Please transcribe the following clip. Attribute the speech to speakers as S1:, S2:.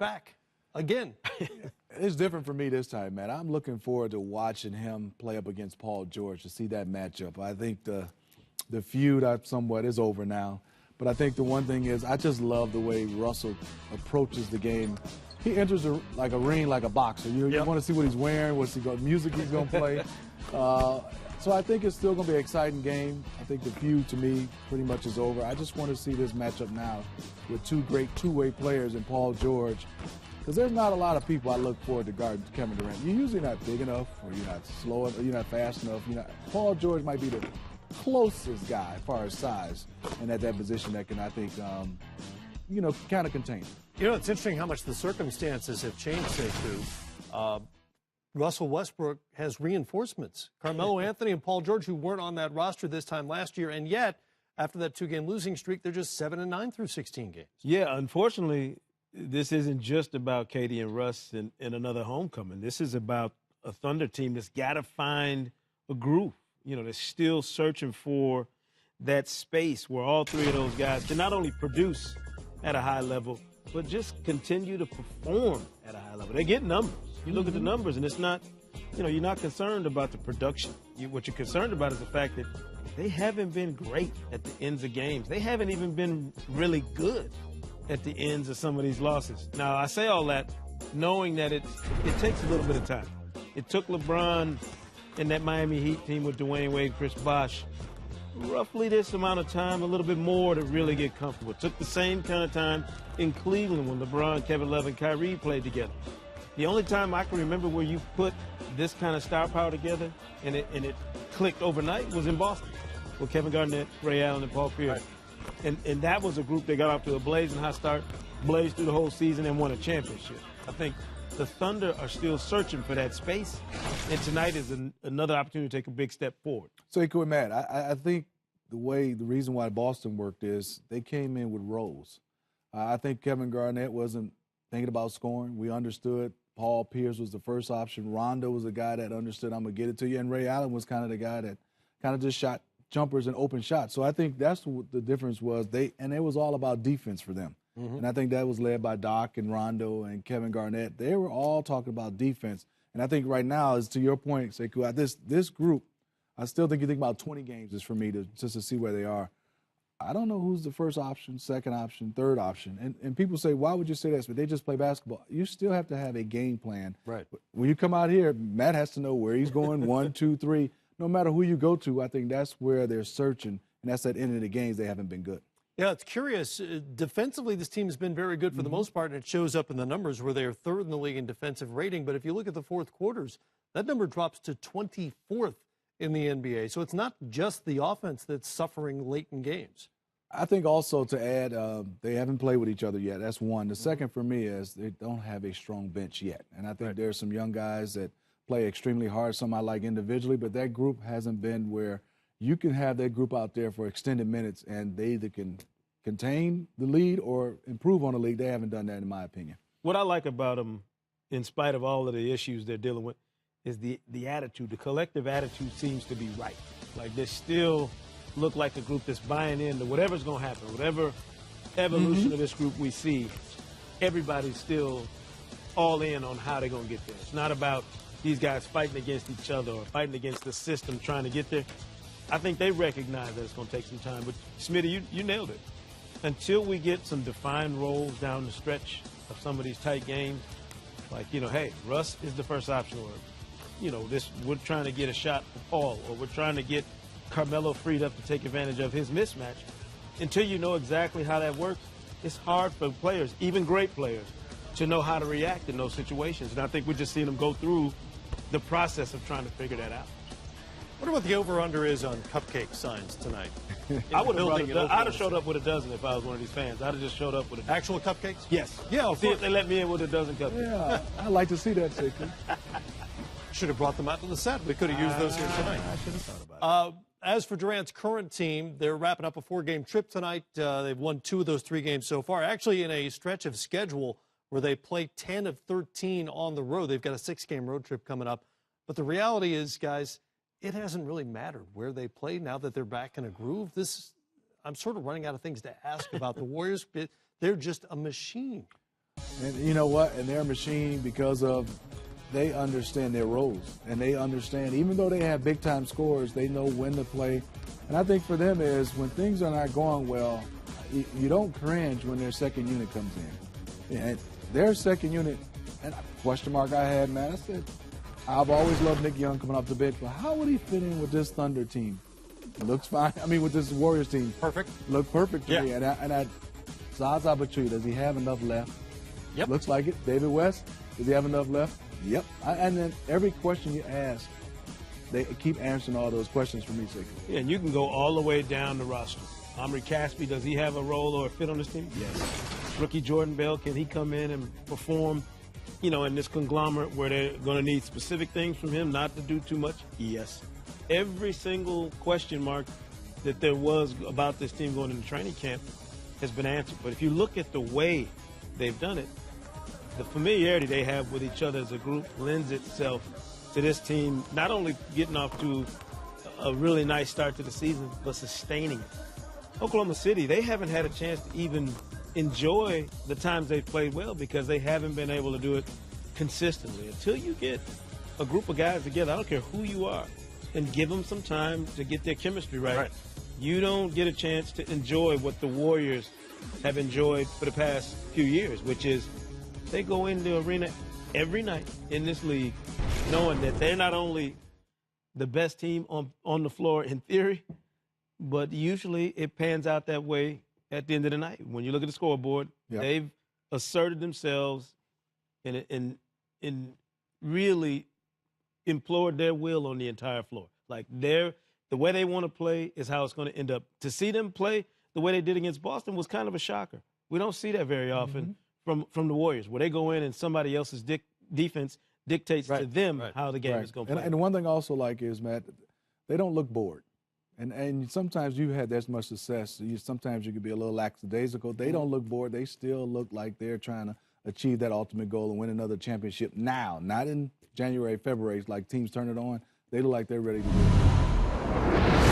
S1: back again.
S2: It's different for me this time, man. I'm looking forward to watching him play up against Paul George to see that matchup. I think the feud somewhat is over now. But I think the one thing is I just love the way Russell approaches the game. He enters a ring like a boxer. You want to see what he's wearing, music he's going to play. So I think it's still going to be an exciting game. I think the feud, to me, pretty much is over. I just want to see this matchup now with two great two-way players in Paul George. Because there's not a lot of people I look forward to guarding Kevin Durant. You're usually not big enough, or you're not slow, or you're not fast enough. Paul George might be the closest guy as far as size and at that position that can, I think, kind of contain him.
S1: It's interesting how much the circumstances have changed, Sekou. Russell Westbrook has reinforcements. Carmelo Anthony and Paul George, who weren't on that roster this time last year, and yet, after that 2-game losing streak, they're just 7-9 through 16 games.
S3: Yeah, unfortunately, this isn't just about Katie and Russ in another homecoming. This is about a Thunder team that's got to find a groove. They're still searching for that space where all three of those guys can not only produce at a high level, but just continue to perform at a high level. They get numbers. You look at the numbers, and it's not, you're not concerned about the production. What you're concerned about is the fact that they haven't been great at the ends of games. They haven't even been really good at the ends of some of these losses. Now, I say all that knowing that it takes a little bit of time. It took LeBron and that Miami Heat team with Dwayne Wade, Chris Bosh, roughly this amount of time, a little bit more to really get comfortable. It took the same kind of time in Cleveland when LeBron, Kevin Love, and Kyrie played together. The only time I can remember where you put this kind of star power together and it clicked overnight was in Boston with Kevin Garnett, Ray Allen, and Paul Pierce. Right. And that was a group that got off to a blazing hot start, blazed through the whole season, and won a championship. I think the Thunder are still searching for that space, and tonight is another opportunity to take a big step forward.
S2: So, Matt, I think the reason why Boston worked is they came in with roles. I think Kevin Garnett wasn't thinking about scoring. We understood. Paul Pierce was the first option. Rondo was the guy that understood, I'm going to get it to you. And Ray Allen was kind of the guy that kind of just shot jumpers and open shots. So I think that's what the difference was. And it was all about defense for them. Mm-hmm. And I think that was led by Doc and Rondo and Kevin Garnett. They were all talking about defense. And I think right now, as to your point, Sekou, this group, I still think you think about 20 games is for me just to see where they are. I don't know who's the first option, second option, third option. And people say, why would you say that? But they just play basketball. You still have to have a game plan.
S1: Right.
S2: When you come out here, Matt has to know where he's going, 1, 2, 3. No matter who you go to, I think that's where they're searching. And that's at the end of the games they haven't been good.
S1: Yeah, it's curious. Defensively, this team has been very good for the most part, and it shows up in the numbers where they are third in the league in defensive rating. But if you look at the fourth quarters, that number drops to 24th in the NBA. So it's not just the offense that's suffering late in games.
S2: I think also to add, they haven't played with each other yet. That's one. The second for me is they don't have a strong bench yet. And I think there's some young guys that play extremely hard, some I like individually, but that group hasn't been where you can have that group out there for extended minutes and they either can contain the lead or improve on the lead. They haven't done that, in my opinion.
S3: What I like about them, in spite of all of the issues they're dealing with, is the attitude. The collective attitude seems to be right. Like they still look like a group that's buying into whatever's going to happen, whatever evolution of this group we see, everybody's still all in on how they're going to get there. It's not about these guys fighting against each other or fighting against the system trying to get there. I think they recognize that it's going to take some time. But, Smitty, you nailed it. Until we get some defined roles down the stretch of some of these tight games, like, hey, Russ is the first option, or, we're trying to get a shot for Paul, or we're trying to get Carmelo freed up to take advantage of his mismatch. Until you know exactly how that works, it's hard for players, even great players, to know how to react in those situations. And I think we're just seeing them go through the process of trying to figure that out.
S1: What about the over-under is on cupcake signs tonight?
S3: I would have I'd have showed up with a dozen if I was one of these fans. I'd have just showed up with a dozen.
S1: Actual cupcakes?
S3: Yes.
S1: Yeah,
S3: see if they let me in with a dozen cupcakes.
S2: Yeah, I'd like to see that, Sekou.
S1: Should have brought them out to the set. We could have used those here tonight.
S3: I should have thought about it.
S1: As for Durant's current team, they're wrapping up a 4-game trip tonight. They've won 2 of those 3 games so far. Actually, in a stretch of schedule where they play 10 of 13 on the road. They've got a 6-game road trip coming up. But the reality is, guys, it hasn't really mattered where they play now that they're back in a groove. I'm sort of running out of things to ask about the Warriors. They're just a machine.
S2: And you know what? And they're a machine because of they understand their roles. And they understand, even though they have big-time scores, they know when to play. And I think for them is when things are not going well, you don't cringe when their second unit comes in. And their second unit, and a question mark I had, man, I said, I've always loved Nick Young coming off the bench, but how would he fit in with this Thunder team? It looks fine. I mean, with this Warriors team.
S1: Perfect.
S2: Looked perfect to me. And Zaza Pachulia, does he have enough left?
S1: Yep.
S2: Looks like it. David West, does he have enough left? Yep. And then every question you ask, they keep answering all those questions for me, Siggy.
S3: Yeah, and you can go all the way down the roster. Omri Caspi, does he have a role or a fit on this team? Yes. Rookie Jordan Bell, can he come in and perform, in this conglomerate where they're going to need specific things from him, not to do too much? Yes. Every single question mark that there was about this team going into training camp has been answered. But if you look at the way they've done it, the familiarity they have with each other as a group lends itself to this team not only getting off to a really nice start to the season, but sustaining it. Oklahoma City, they haven't had a chance to even enjoy the times they've played well because they haven't been able to do it consistently. Until you get a group of guys together, I don't care who you are, and give them some time to get their chemistry right. You don't get a chance to enjoy what the Warriors have enjoyed for the past few years, which is they go into the arena every night in this league knowing that they're not only the best team on the floor in theory, but usually it pans out that way at the end of the night. When you look at the scoreboard, they've asserted themselves and really implored their will on the entire floor. Like the way they want to play is how it's going to end up. To see them play the way they did against Boston was kind of a shocker. We don't see that very often from the Warriors, where they go in and somebody else's defense dictates to them how the game is going to play.
S2: And one thing I also like is, Matt, they don't look bored. And sometimes you've had that much success. Sometimes you can be a little lackadaisical. They don't look bored. They still look like they're trying to achieve that ultimate goal and win another championship now, not in January, February, like teams turn it on. They look like they're ready to do it.